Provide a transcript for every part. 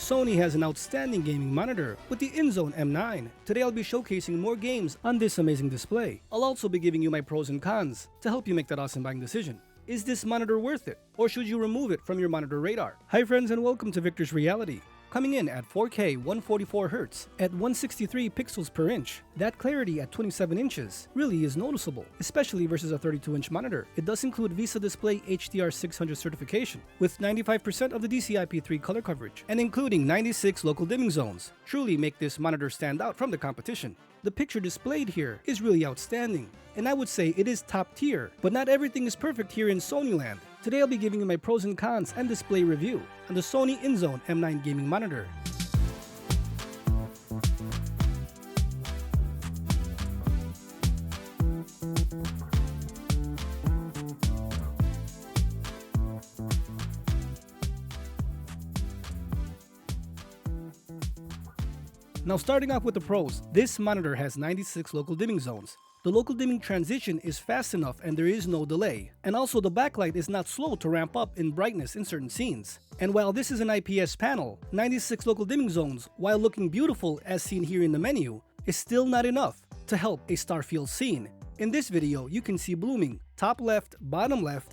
Sony has an outstanding gaming monitor with the INZONE M9. Today I'll be showcasing more games on this amazing display. I'll also be giving you my pros and cons to help you make that awesome buying decision. Is this monitor worth it, or should you remove it from your monitor radar? Hi friends, and welcome to Viktors Reality. Coming in at 4K 144Hz at 163 pixels per inch, that clarity at 27 inches really is noticeable, especially versus a 32-inch monitor. It does include VISA Display HDR600 certification, with 95% of the DCI-P3 color coverage, and including 96 local dimming zones, truly make this monitor stand out from the competition. The picture displayed here is really outstanding, and I would say it is top tier, but not everything is perfect here in Sony Land. Today I'll be giving you my pros and cons and display review on the Sony INZONE M9 gaming monitor. Now starting off with the pros, this monitor has 96 local dimming zones. The local dimming transition is fast enough and there is no delay. And also the backlight is not slow to ramp up in brightness in certain scenes. And while this is an IPS panel, 96 local dimming zones, while looking beautiful as seen here in the menu, is still not enough to help a Starfield scene. In this video, you can see blooming top left,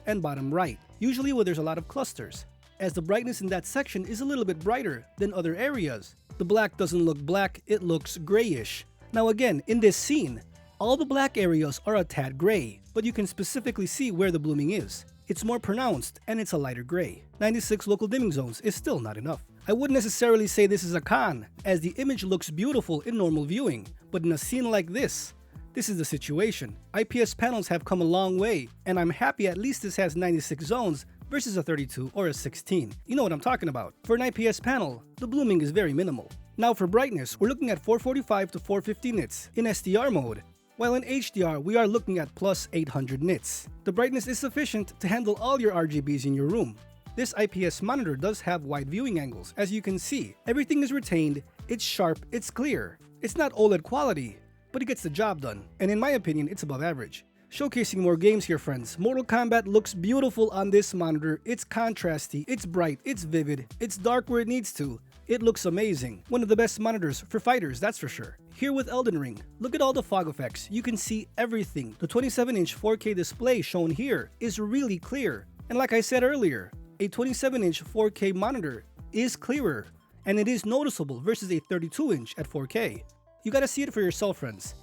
and bottom right, usually where there's a lot of clusters, as the brightness in that section is a little bit brighter than other areas. The black doesn't look black, it looks grayish. Now again, in this scene, all the black areas are a tad gray, but you can specifically see where the blooming is. It's more pronounced and it's a lighter gray. 96 local dimming zones is still not enough. I wouldn't necessarily say this is a con, as the image looks beautiful in normal viewing, but in a scene like this is the situation. IPS panels have come a long way, and I'm happy at least this has 96 zones versus a 32 or a 16. You know what I'm talking about. For an IPS panel, the blooming is very minimal. Now for brightness, we're looking at 445 to 450 nits in SDR mode, while in HDR, we are looking at plus 800 nits. The brightness is sufficient to handle all your RGBs in your room. This IPS monitor does have wide viewing angles, as you can see. Everything is retained, it's sharp, it's clear. It's not OLED quality, but it gets the job done, and in my opinion, it's above average. Showcasing more games here, friends. Mortal Kombat looks beautiful on this monitor. It's contrasty, it's bright, it's vivid, it's dark where it needs to. It looks amazing. One of the best monitors for fighters, that's for sure. Here with Elden Ring, look at all the fog effects. You can see everything. The 27-inch 4K display shown here is really clear. And like I said earlier, a 27-inch 4K monitor is clearer, and it is noticeable versus a 32-inch at 4K. You gotta see it for yourself, friends.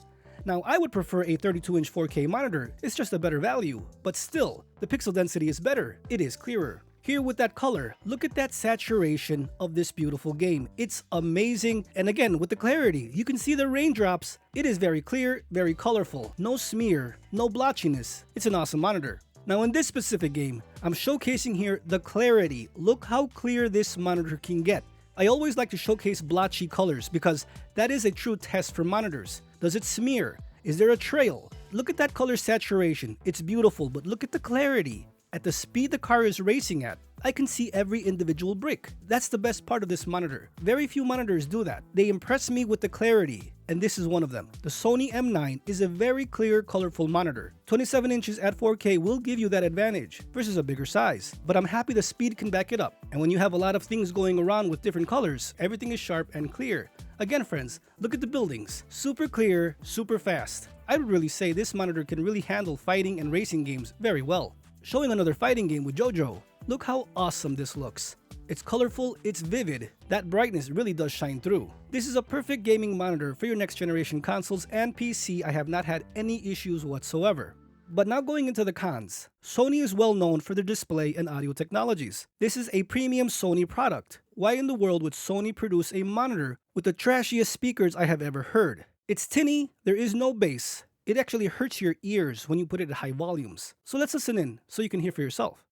Now, I would prefer a 32-inch 4K monitor. It's just a better value, but still, the pixel density is better. It is clearer. Here with that color, look at that saturation of this beautiful game. It's amazing, and again, with the clarity, you can see the raindrops. It is very clear, very colorful, no smear, no blotchiness. It's an awesome monitor. Now in this specific game, I'm showcasing here the clarity. Look how clear this monitor can get. I always like to showcase blotchy colors because that is a true test for monitors. Does it smear? Is there a trail? Look at that color saturation. It's beautiful, but look at the clarity. At the speed the car is racing at, I can see every individual brick. That's the best part of this monitor. Very few monitors do that. They impress me with the clarity, and this is one of them. The Sony M9 is a very clear, colorful monitor. 27 inches at 4K will give you that advantage versus a bigger size, but I'm happy the speed can back it up. And when you have a lot of things going around with different colors, everything is sharp and clear. Again, friends, look at the buildings. Super clear, super fast. I would really say this monitor can really handle fighting and racing games very well. Showing another fighting game with JoJo. Look how awesome this looks. It's colorful, it's vivid. That brightness really does shine through. This is a perfect gaming monitor for your next generation consoles and PC. I have not had any issues whatsoever. But now going into the cons. Sony is well known for their display and audio technologies. This is a premium Sony product. Why in the world would Sony produce a monitor with the trashiest speakers I have ever heard? It's tinny, there is no bass. It actually hurts your ears when you put it at high volumes. So let's listen in so you can hear for yourself.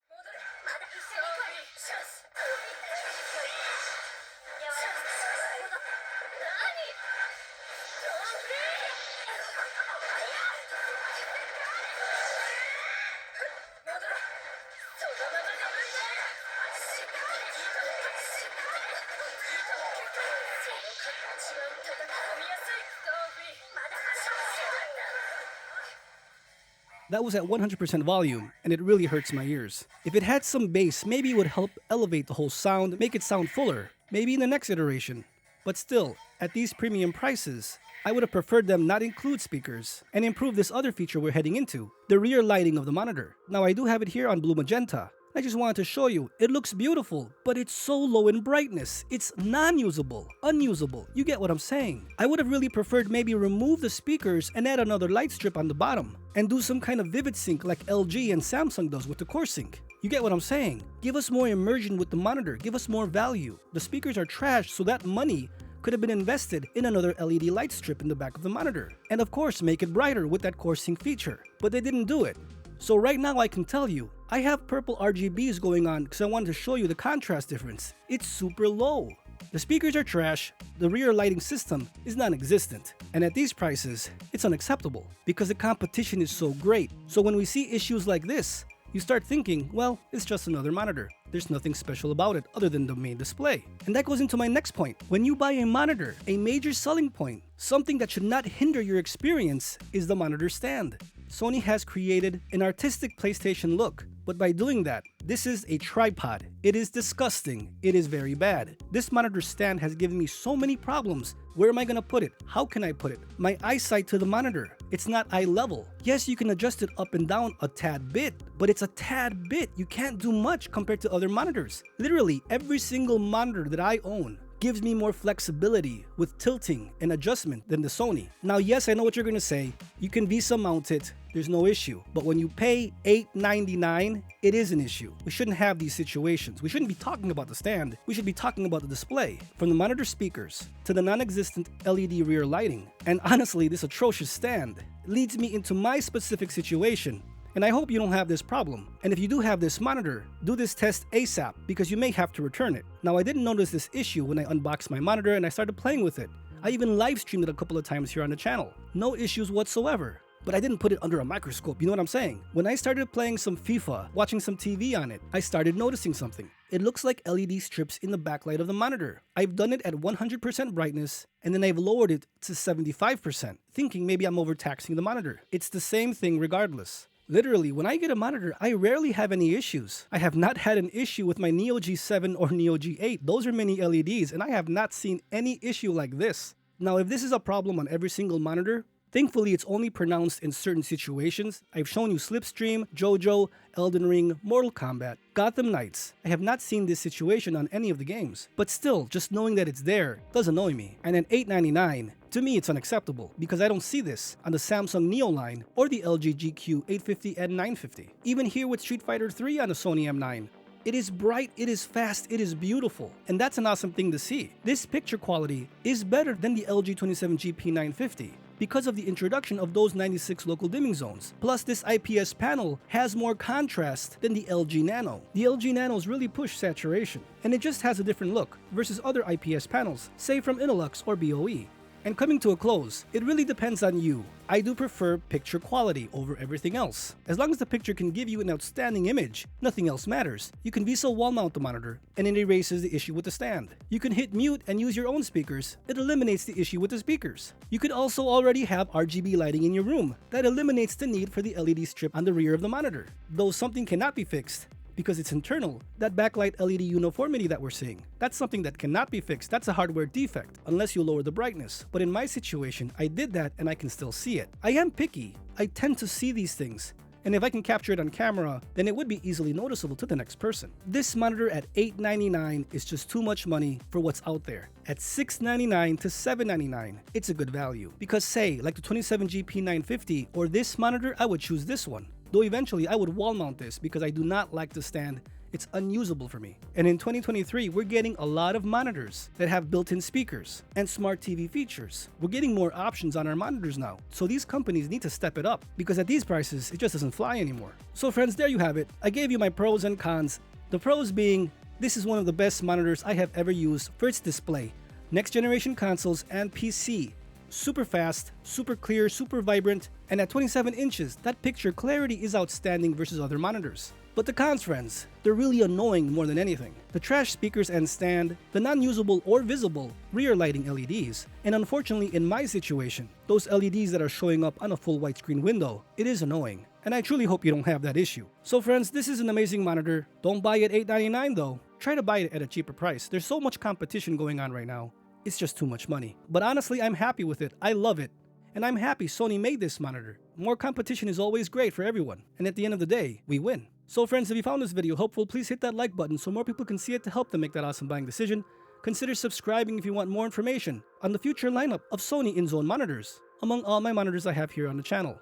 That was at 100% volume, and it really hurts my ears. If it had some bass, maybe it would help elevate the whole sound, make it sound fuller. maybe in the next iteration. But still, at these premium prices, I would have preferred them not include speakers and improve this other feature we're heading into, the rear lighting of the monitor. Now I do have it here on blue magenta. I just wanted to show you, it looks beautiful, but it's so low in brightness. It's non-usable, unusable. You get what I'm saying? I would have really preferred maybe remove the speakers and add another light strip on the bottom and do some kind of vivid sync like LG and Samsung does with the core sync. You get what I'm saying? Give us more immersion with the monitor, give us more value. The speakers are trash, so that money could have been invested in another LED light strip in the back of the monitor. And of course, make it brighter with that core sync feature. But they didn't do it. So right now I can tell you, I have purple RGBs going on because I wanted to show you the contrast difference. It's super low. The speakers are trash, the rear lighting system is non-existent, and at these prices, it's unacceptable because the competition is so great. So when we see issues like this, you start thinking, well, it's just another monitor. There's nothing special about it other than the main display. And that goes into my next point. When you buy a monitor, a major selling point, something that should not hinder your experience, is the monitor stand. Sony has created an artistic PlayStation look, but by doing that, this is a tripod. It is disgusting. It is very bad. This monitor stand has given me so many problems. Where am I gonna put it? How can I put it? My eyesight to the monitor, it's not eye level. Yes, you can adjust it up and down a tad bit, but it's a tad bit. You can't do much compared to other monitors. Literally, every single monitor that I own gives me more flexibility with tilting and adjustment than the Sony. Now, yes, I know what you're gonna say. You can VESA mount it, there's no issue. But when you pay $899, it is an issue. We shouldn't have these situations. We shouldn't be talking about the stand. We should be talking about the display. From the monitor speakers to the non-existent LED rear lighting, and honestly, this atrocious stand leads me into my specific situation. And I hope you don't have this problem. And if you do have this monitor, do this test ASAP because you may have to return it. Now, I didn't notice this issue when I unboxed my monitor and I started playing with it. I even live streamed it a couple of times here on the channel. No issues whatsoever. But I didn't put it under a microscope, you know what I'm saying? When I started playing some FIFA, watching some TV on it, I started noticing something. It looks like LED strips in the backlight of the monitor. I've done it at 100% brightness, and then I've lowered it to 75%, thinking maybe I'm overtaxing the monitor. It's the same thing regardless. Literally, when I get a monitor, I rarely have any issues. I have not had an issue with my Neo G7 or Neo G8. Those are mini LEDs, and I have not seen any issue like this. Now, if this is a problem on every single monitor, thankfully it's only pronounced in certain situations. I've shown you Slipstream, JoJo, Elden Ring, Mortal Kombat, Gotham Knights. I have not seen this situation on any of the games. But still, just knowing that it's there does annoy me. And at $899, to me it's unacceptable because I don't see this on the Samsung Neo line or the LG GQ850 and 950. Even here with Street Fighter 3 on the Sony M9. It is bright, it is fast, it is beautiful, and that's an awesome thing to see. This picture quality is better than the LG 27GP950 because of the introduction of those 96 local dimming zones. Plus, this IPS panel has more contrast than the LG Nano. The LG Nanos really push saturation, and it just has a different look versus other IPS panels, say from Innolux or BOE. And coming to a close, it really depends on you. I do prefer picture quality over everything else. As long as the picture can give you an outstanding image, nothing else matters. You can VESA wall mount the monitor, and it erases the issue with the stand. You can hit mute and use your own speakers. It eliminates the issue with the speakers. You could also already have RGB lighting in your room. That eliminates the need for the LED strip on the rear of the monitor. Though something cannot be fixed, because it's internal, that backlight LED uniformity that we're seeing. That's something that cannot be fixed. That's a hardware defect, unless you lower the brightness. But in my situation, I did that and I can still see it. I am picky. I tend to see these things. And if I can capture it on camera, then it would be easily noticeable to the next person. This monitor at $899 is just too much money for what's out there. At $699 to $799, it's a good value. Because say, like the 27GP950 or this monitor, I would choose this one. Though eventually I would wall mount this because I do not like the stand. It's unusable for me. And in 2023, we're getting a lot of monitors that have built-in speakers and smart TV features. We're getting more options on our monitors now. So these companies need to step it up because at these prices, it just doesn't fly anymore. So friends, there you have it. I gave you my pros and cons. The pros being, this is one of the best monitors I have ever used for its display, next generation consoles and PC. Super fast, super clear, super vibrant, and at 27 inches, that picture clarity is outstanding versus other monitors. But the cons, friends, they're really annoying more than anything. The trash speakers and stand, the non-usable or visible rear lighting LEDs, and unfortunately in my situation, those LEDs that are showing up on a full widescreen window, it is annoying. And I truly hope you don't have that issue. So friends, this is an amazing monitor. Don't buy it at $899 though. try to buy it at a cheaper price. There's so much competition going on right now. It's just too much money. But honestly, I'm happy with it. I love it. And I'm happy Sony made this monitor. More competition is always great for everyone. And at the end of the day, we win. So friends, if you found this video helpful, please hit that like button so more people can see it to help them make that awesome buying decision. Consider subscribing if you want more information on the future lineup of Sony INZONE monitors, among all my monitors I have here on the channel.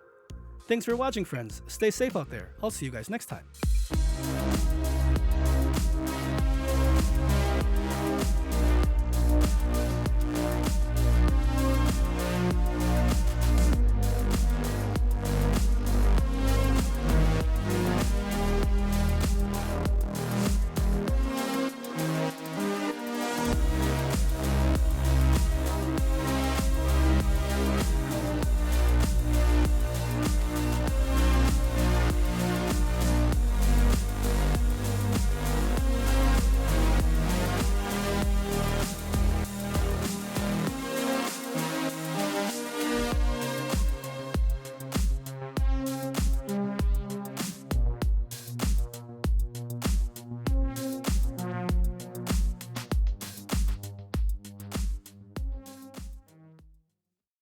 Thanks for watching, friends. Stay safe out there. I'll see you guys next time.